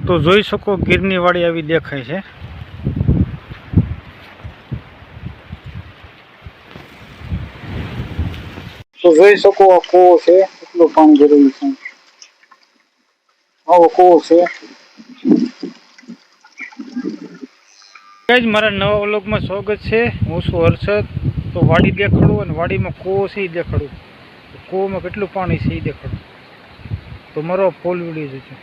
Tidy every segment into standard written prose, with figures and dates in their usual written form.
તો જોઈ શકો ગીરની વાડી આવી દેખાય છે। તો જોઈ શકો આ કૂવો છે, કેટલું પાણી ભરેલું છે। આવો કૂવો છે। મારા નવા વ્લોગમાં સ્વાગત છે। હું છું હર્ષદ। તો વાડી દેખાડું અને વાડીમાં કૂવો છે એ દેખાડું। કૂવામાં કેટલું પાણી છે એ દેખાડું। તો મારો ફૂલ વિડીયો જોજો।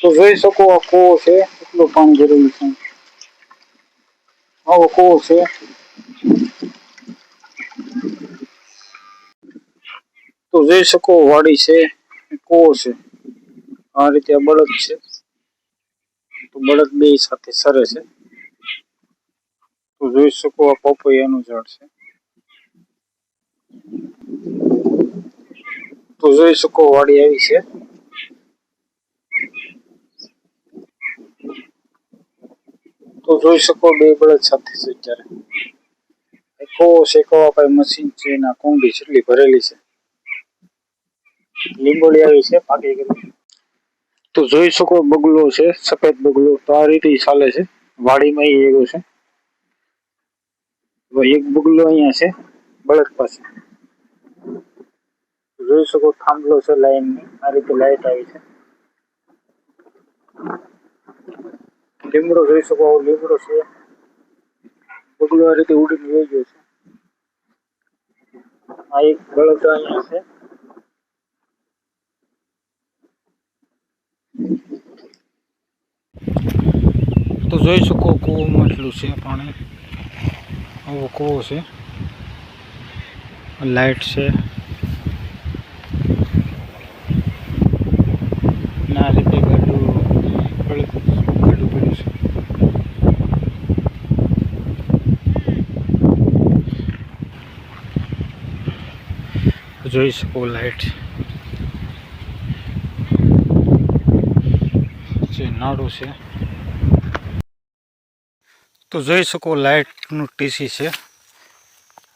તો જોઈ શકો આ કૂવો છે, કેટલું પાણી ભરેલું છે। આવો કૂવો છે। તો જોઈ શકો વાડી છે, કૂવો છે। આ રીતે બળદ છે, તો બળદ બે સાથે સરે છે। તો જોઈ શકો આ પપૈયાનું ઝાડ છે। તો જોઈ શકો વાડી આવી છે। તો જોઈ શકો બે બળદ સાથે છે। અત્યારે કૂવો છે, કૂવા પાસે મશીન છે, એના કુંડી છેટલી ભરેલી છે। લીંબોળી આવી છે પાકી ગયેલી। તો જોઈ શકો બગલો છે, સફેદ બગલો। તો આ રીતે ચાલે છે વાડીમાં એવો છે। એક બગલો અહીંયા છે બળદ પાસે। જોઈ શકો થાંભલો છે લાઈનની, આ રીતે લાઈટ આવી છે। લીમડો જોઈ શકો, લીમડો છે। બગલો આ રીતે ઉડીને વહી ગયો છે। આ એક બળદ અહીંયા છે। તો જોઈ શકો કૂવામાં એટલું છે પાણી। આવો કૂવો છે, લાઈટ છે, આ રીતે ગાડું પડ્યું છે। જોઈ શકો લાઈટ છે, નાડું છે। તો જોઈ શકો લાઇટનું ટીસી છે।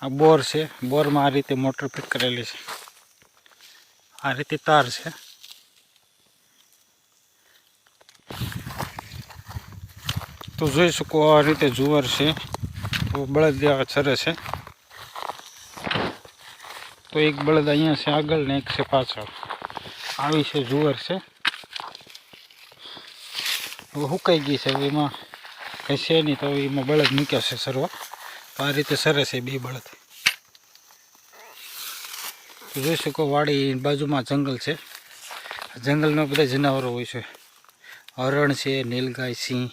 આ બોર છે, બોરમાં આ રીતે મોટર ફિટ કરેલી છે। આ રીતે તાર છે। તો જોઈ શકો આ રીતે જુવાર છે। તો બળદ ચરે છે। તો એક બળદ અહીંયા છે આગળ ને એક છે પાછળ। આવી છે જુવાર છે। હવે સુકાઈ ગઈ છે, હવે એમાં કંઈ છે નહીં, તો એમાં બળદ મૂક્યા છે સરવા। તો આ રીતે સરે છે બે બળદ। તો જોઈ શકો વાડી બાજુમાં જંગલ છે। જંગલમાં બધા જનાવરો હોય છે, હરણ છે, નીલગાય, સિંહ।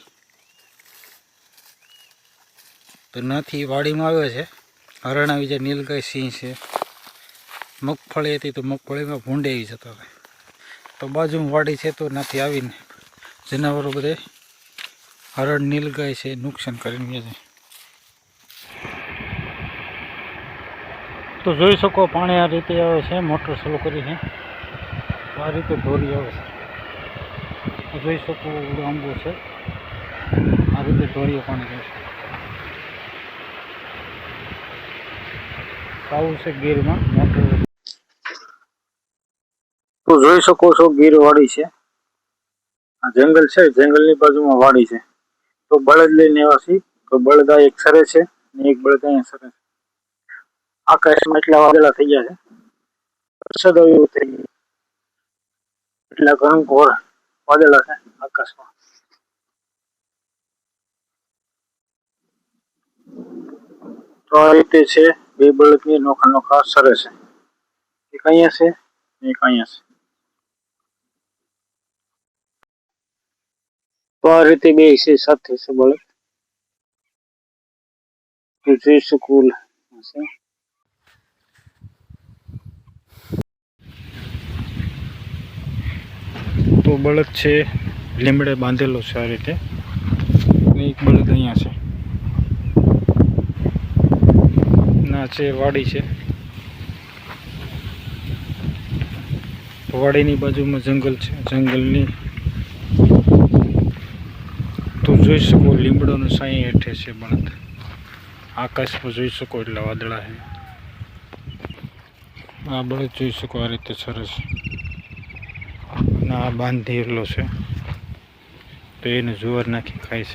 તો નથી વાડીમાં આવે છે, હરણ આવી જાય, નીલગાય, સિંહ છે। મગફળી હતી તો મગફળીમાં ભૂંડે આવી જતા હતા। તો બાજુમાં વાડી છે, તો નથી આવીને જનાવરો બધે હરણ, નીલગાય છે નુકસાન કરીને જાય। તો જોઈ શકો પાણી આ રીતે આવે છે, મોટર ચાલુ કરી છે। આ રીતે ઢોરી આવે છે। જોઈ શકો આંબો છે, આ રીતે ઢોરીએ પાણી જાય છે। આવું છે ગીરમાં મોટર। તો જોઈ શકો છો ગીર વાડી છે। આ જંગલ છે, જંગલની બાજુમાં વાડી છે। તો બળદ લઈને આવ્યા છીએ। તો બળદ એક સરે છે ને એક બળદ અહીંયા સરે છે। આકાશમાં એટલા વાદળા થઈ ગયા છે, વરસાદ એવું થઈ ગયું, એટલા ઘણું ઘોર વાદળા છે આકાશમાં। તો આ રીતે છે, બે બળદની નોખા નોખા સરે છે। એક અહીંયા છે, એક અહીંયા છે। તો આ રીતે બે છે સાથે છે બળદ। તો જોઈ શકો છે। તો બળદ છે, લીમડે બાંધેલો છે આ રીતે। એક બળદ અહીંયા છે, ના છે વાડી છે। વાડીની બાજુમાં જંગલ છે, જંગલની તો જોઈ શકો લીમડોનો સાંઈ હેઠે છે બળદ। આકાશમાં જોઈ શકો એટલા વાદળા છે। આ બળદ જોઈ શકો આ રીતે સરસ, આ બાંધેલો છે તો એને જુવાર નાખી ખાય છે.